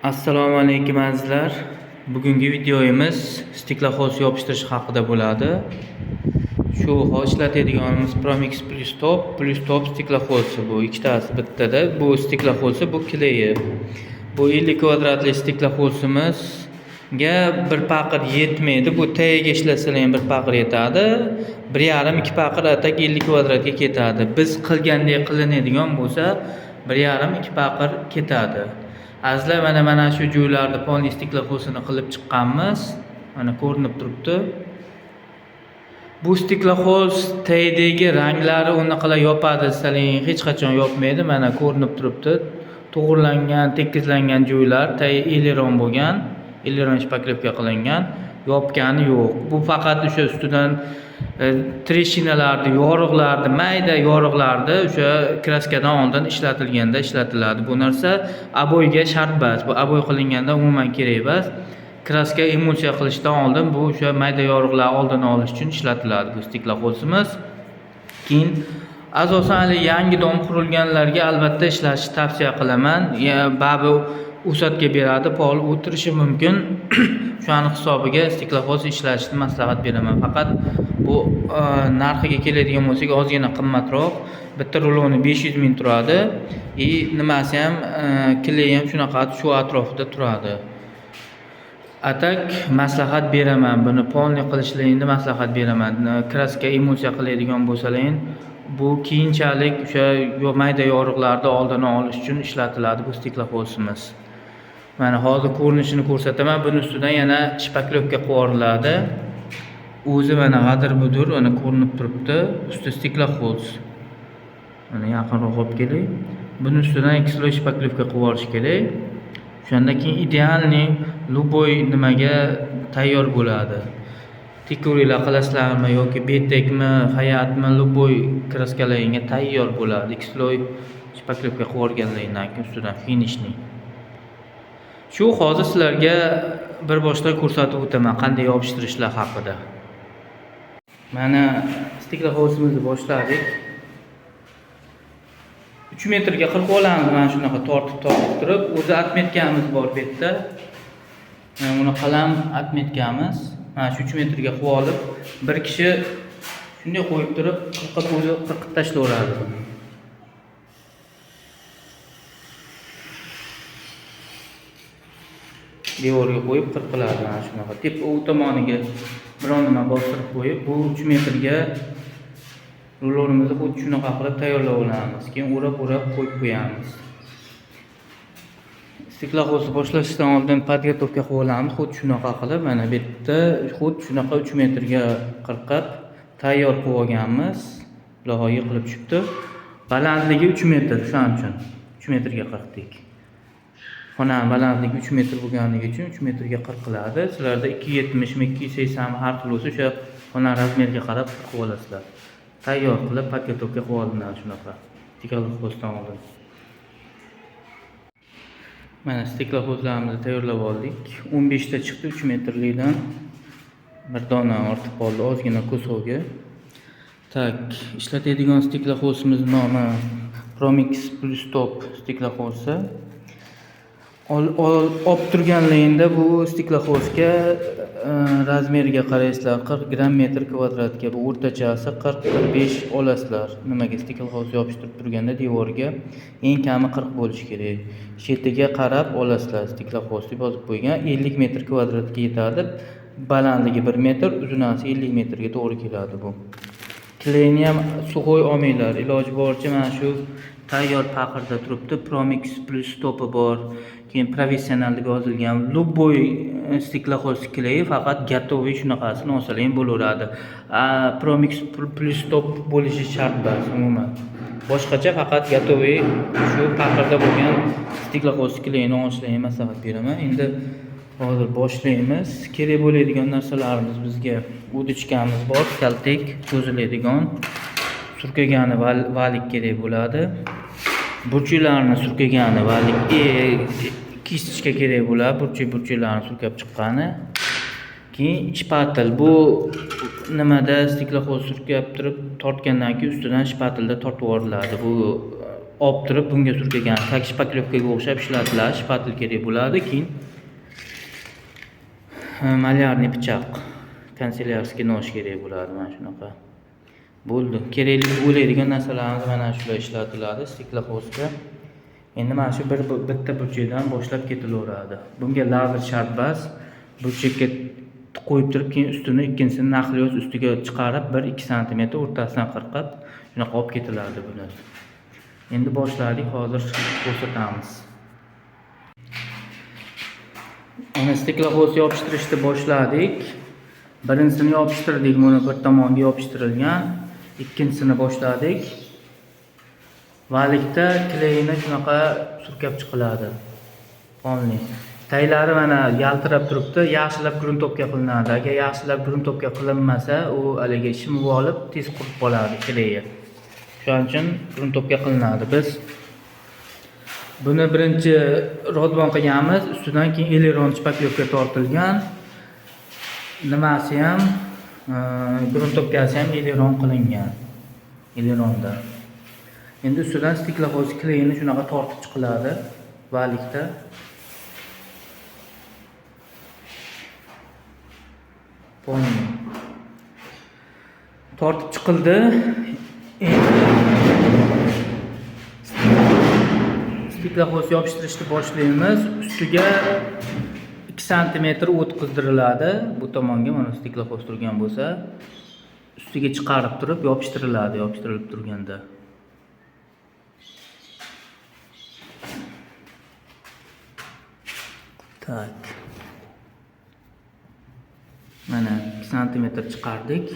Assalomu alaykum azizlar. Bugungi videomiz stiklaxoz yopishtirish haqida bo'ladi. Shu ishlatadiganimiz Promix plus top stiklaxozi bu ikkitasi bittada. Bu stiklaxozi bu kleyi. Bu 50 kvadratli stiklaxozimizga bir paqir yetmaydi. Bu tagiga ishlasalar ham bir paqir yetadi. 1,5-2 paqir atak 50 kvadratga ketadi. Biz qilgandek qilinadigan bo'lsa 1,5-2 paqir ketadi. Azizlar, mana shu joylarda polni stiklaxozini qilib chiqqanmiz. Mana ko'rinib turibdi. Bu stiklaxoz tagidagi ranglari unaqalar yopadi desaling hech qachon yopmaydi. Mana ko'rinib turibdi. To'g'rilangan, tekizlangan joylar tagi eleron bo'lgan, eleron shpaklovka qilingan, yopgani yo'q. Bu faqat o'sha ustidan treshinalarni, yoriqlarni, mayda yoriqlarni o'sha kraskadan oldin ishlatiladi. Bu narsa aboyga shart emas. Bu aboy qilinganda umuman kerak emas. Kraska emulsiya qilishdan oldin bu o'sha mayda yoriqlar oldini olish uchun ishlatiladi bu stiklaxozimiz. Keyin asosan yangi dom qurilganlarga albatta ishlashni tavsiya qilaman. Babi usatga beradi, pol o'tirishi mumkin. Shuning hisobiga stiklaxoz ishlashni maslahat beraman. Faqat bu narxiga keladigan bo'lsak, ozgina qimmatroq. Bitta ruloni 500 ming turadi. Nimasi ham kley ham shunaqa shu atrofida turadi. Atak maslahat beraman. Buni polni qilishlaringni maslahat beraman. Kraska emulsiya qiladigan bo'lsalaring, bu keyinchalik o'sha mayda yoriqlarni oldini olish uchun ishlatiladi bu stiklaxozimiz. Mana hozir ko'rinishini ko'rsataman. Buning ustidan yana shpaklovka qo'yiladi. O'zi mana g'adir-budur mana ko'rinib turibdi. Usti stiklaxoz. Mana yaqinroq olib keling. Buning ustidan eksloy shpaklovka qo'yish kerak. Shunda keyin idealniy luboy nimaga tayyor bo'ladi. Tikurilar qilasizlarmi yoki betekmi, hayatmi, luboy kraskalaringga tayyor bo'ladi. Eksloy shpaklovka qo'yganligingdan keyin ustidan finishning. Shu hozir sizlarga bir boshdan ko'rsatib o'taman qanday yopishtirishlar haqida. Mana stiklaxozimizni boshladik. 3 metrga qirib olamiz. Mana shunaqa tortib turib, o'zi atmetkamiz bor bu yerda. Mana buni qalam atmetkamiz. Mana shu 3 metrga qo'yib olib, bir kishi shunday qo'yib turib, o'zi qirqib tashlayveradi. Devorga qo'yib qirqiladi mana shunaqa. Tepa u tomoniga biron nima bostirib qo'yib, bu 3 metrga rulonimizni xuddi shunaqa qilib tayyorlab olamiz. Keyin o'rab qo'yib qo'yamiz. Stiklaxozni boshlashdan oldin podgotovka qilib olamiz. Xuddi shunaqa qilib, mana bu yerda xuddi shunaqa 3 metrga qirqib tayyor qilib olganmiz. Iloho yiqilib tushibdi. Balandligi 3 metr, shuning uchun 3 metrga qirqdik. Xonam balandligi 3 metr bo'lganligi uchun 3 metrga qirqiladi. Sizlarda 270 mi, 280 mi har xil bo'lsa, o'sha xona razmeriga qarab qirqib olasizlar. Tayyor qilib podgotovka qilib olinadi shunaqa. Stiklaxozdan oldin. Mana stiklaxozlarimizni tayyorlab oldik. 15 ta chiqdi 3 metrlikdan. Bir dona ortib qoldi ozgina ko'sovga. Tak, ishlatadigan stiklaxozimiz nomi Promix plus top stiklaxozi. Olib turganligingda bu stiklaxozga razmeriga qaraysizlar, 40 gram metr kvadratga, bu o'rtachasi 40-45 olasizlar. Nimaga stiklaxoz yopishtirib turganda devorga eng kami 40 bo'lishi kerak. Shetiga qarab olasizlar. Stiklaxozni yozib qo'ygan 50 metr kvadratga yetadi. Balandligi 1 metr, uzunasi 50 metrga to'g'ri keladi bu. Kleyni ham suxoy olmanglar. Iloji boricha mana shu tayyor paqirda turibdi. Promix plus topi bor. Keyin professional deb yozilgan luboy stiklaxoz kleyi, faqat gatoviy shunaqasini olsalang bo'laveradi. Promix plus top bo'lishi shart emas umuman. Boshqacha faqat gatoviy shu paqirda bo'lgan stiklaxoz kleyini olishlarga maslahat beraman. Endi hozir boshlaymiz. Kerak bo'ladigan narsalarimiz bizga udichkamiz bor, kaltek cho'ziladigan, surkagani valik kerak bo'ladi. Burchaklarni surkagani valik, kistichka kerak bo'ladi, burchaklarni surkab chiqqani. Keyin shpatel, bu nimada stiklaxoz surkab turib tortgandan keyin ustidan shpatelda tortib yuboriladi. Bu olib turib bunga surkagan tag shpaklyovkaga o'xshab ishlatiladi, shpatel kerak bo'ladi. Keyin malyarniy pichoq, kanselyarskiy nosh kerak bo'ladi. Mana shunaqa. Bo'ldi. Kerakli bo'ladigan narsalarimiz mana shular ishlatiladi stiklofosga. Endi mana shu bitta burchakdan boshlab ketilaveradi. Bunga lazer shart bas. Burchakka qo'yib turib, keyin ustini ikkinchisini naxliyoz ustiga chiqarib 1-2 sm o'rtasidan qirqib, shunaqa olib ketiladi buni. Endi boshladik, hozir ko'rsatamiz. Mana stiklofos yopishtirishni boshladik. Birinchisini yopishtirdik, buni bir tomonga yopishtirilgan. Ikkinchisini boshladik. Valikda klayni shunaqa surkab chiqiladi. Qonli. Taylari mana yaltirab turibdi, yaxshilab gruntopka qilinadi. Agar yaxshilab gruntopka qilinmasa, u haliga shimib olib, tez qurib qoladi klayi. Shuning uchun gruntopka qilinadi. Biz buni birinchi rodbon qilganmiz, ustidan keyin eleron shpaklyovka tortilgan. Nimasi ham, gruntopkasi ham eleron qilingan. Eleronda. Endi ustidan stiklofos klayini shunaqa tortib chiqiladi valikda. Tortib chiqildi. Stiklofos yopishtirishni boshlaymiz. Ustiga 2 sm o't qizdiriladi. Bu tomonga mana stiklofos turgan bo'lsa, ustiga chiqarib turib yopishtiriladi, yopishtirilib turganda. Tak. Mana 2 sm chiqardik.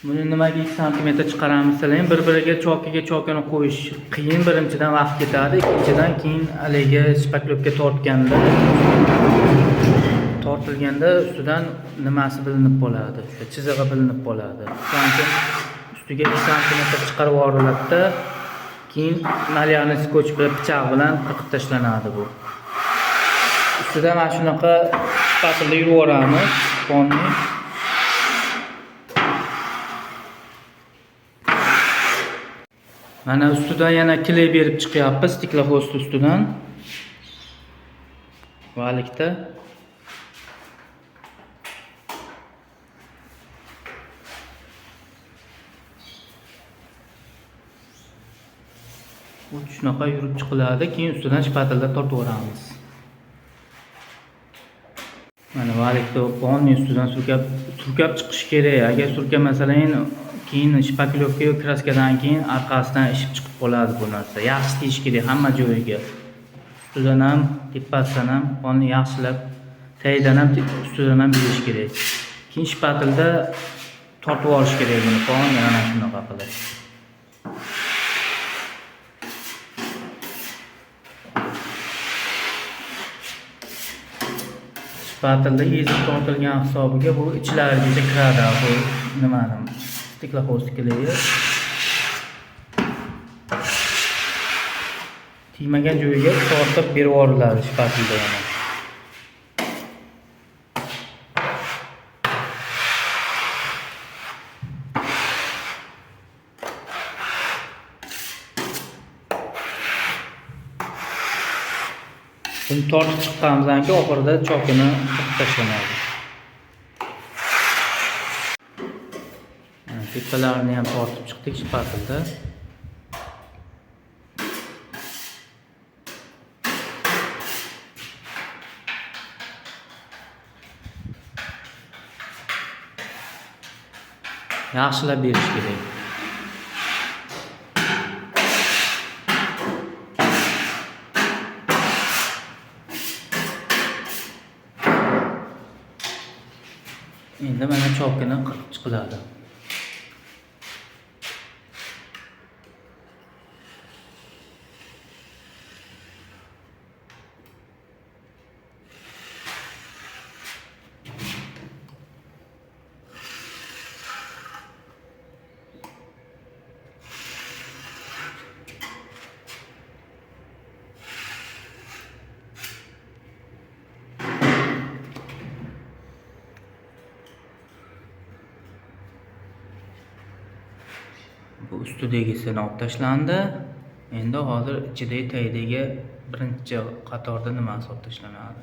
Buni nimaga 2 sm chiqaramiz sizlar? Bir-biriga chokiga chokini qo'yish qiyin. Birinchidan vaqt ketadi, ikkinchidan keyin haliga shpaklyovka tortilganda ustidan nimasi bilinib qoladi. O'sha chizig'i bilinib qoladi. Shuning uchun ustiga 2 sm chiqarib yuboriladi. Keyin malyarniy skoch bilan pichoq bilan qirqib tashlanadi bu. Ustida mana shunaqa shpatelda yurib yuboramiz. Qonni. Mana ustidan yana kley berib chiqyapmiz stiklofos ustidan. Valikda. Bu shunaqa yurib chiqiladi, keyin ustidan shpatelda tortib yuboramiz. Mana valikda qonni ustidan surkab chiqish kerak. Agar surkamasalar keyin shpaklyovka kraskadan keyin orqasidan ishib chiqib qoladi bu narsa. Yaxshi tegish kerak hamma joyiga. Ustidan ham, tepasidan ham qonni yaxshilab, tagidan ham, ustidan ham berish kerak. Keyin shpatelda tortib olish kerak buni. Qonni yana shunaqa qilib. Shpatelda ezib tortilgan hisobiga bu ichlarigacha kiradi. Bu nimani? Stiklofos klayi. Tegmagan joyiga tortib berib yuboriladi shpatelda yana. Buni tortib chiqqanimizdan keyin oxirida chokini qirqib tashlanadi. Tepalarini ham tortib chiqdik shpatelda. Yaxshilab berish kerak. Endi mana chokini qirqib chiqiladi. Bu ustidagisini olib tashlandi. Endi hozir ichidagi tagidagi birinchi qatorda nimasi olib tashlanadi?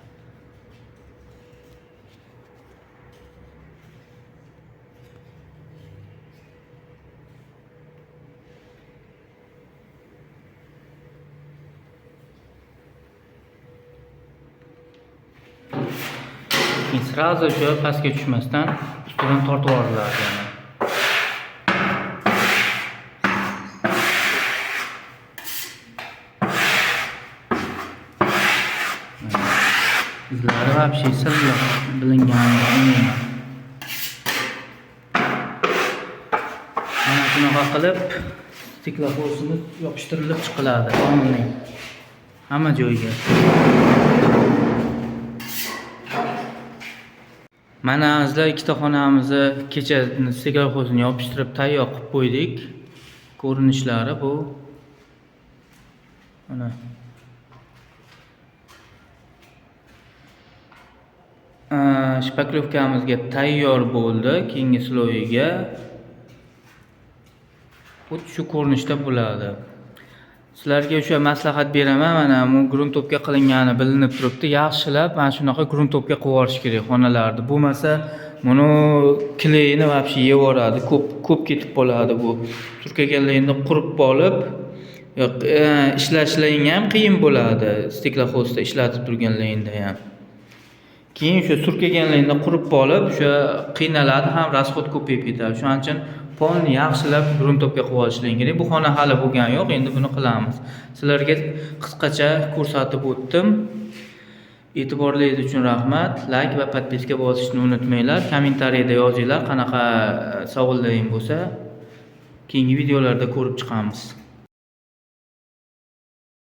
Sразу o'sha pastga tushmasdan ustidan tortib yuboriladi yana. Izlari вообще silliq bilingani umuman. Mana shunaqa qilib stiklofosimiz yopishtirilib chiqiladi onlayn hamma joyga. Mana azizlar, ikkita xonamizni kecha stiklofosini yopishtirib tayyor qilib qo'ydik. Ko'rinishlari bu. Mana shpaklovkamizga tayyor bo'ldi. Keyingi sloyiga xuddi shu ko'rinishda bo'ladi. Sizlarga o'sha maslahat beraman, mana bu gruntovka qilingani bilinib turibdi. Yaxshilab mana shunaqa gruntovka qilib yuborish kerak xonalarni. Bo'lmasa buni klayini вообще yeb yuboradi. Ko'p ketib qoladi bu. Surkaganligida qurib qolib, ishlashlaring ham qiyin bo'ladi. Stiklofosda ishlatib turganligingda ham. Keyin o'sha surkaganligida qurib qolib, o'sha qiynaladi ham, rasxod ko'payib ketadi. Shuning uchun polni yaxshilab gruntovka qilib olishlaring kerak. Bu xona hali bo'lgani yo'q, endi buni qilamiz. Sizlarga qisqacha ko'rsatib o'tdim. E'tiborlaringiz uchun rahmat. Like va podpiska bosishni unutmanglar. Kommentariyada yozinglar, qanaqa savollaring bo'lsa, keyingi videolarda ko'rib chiqamiz.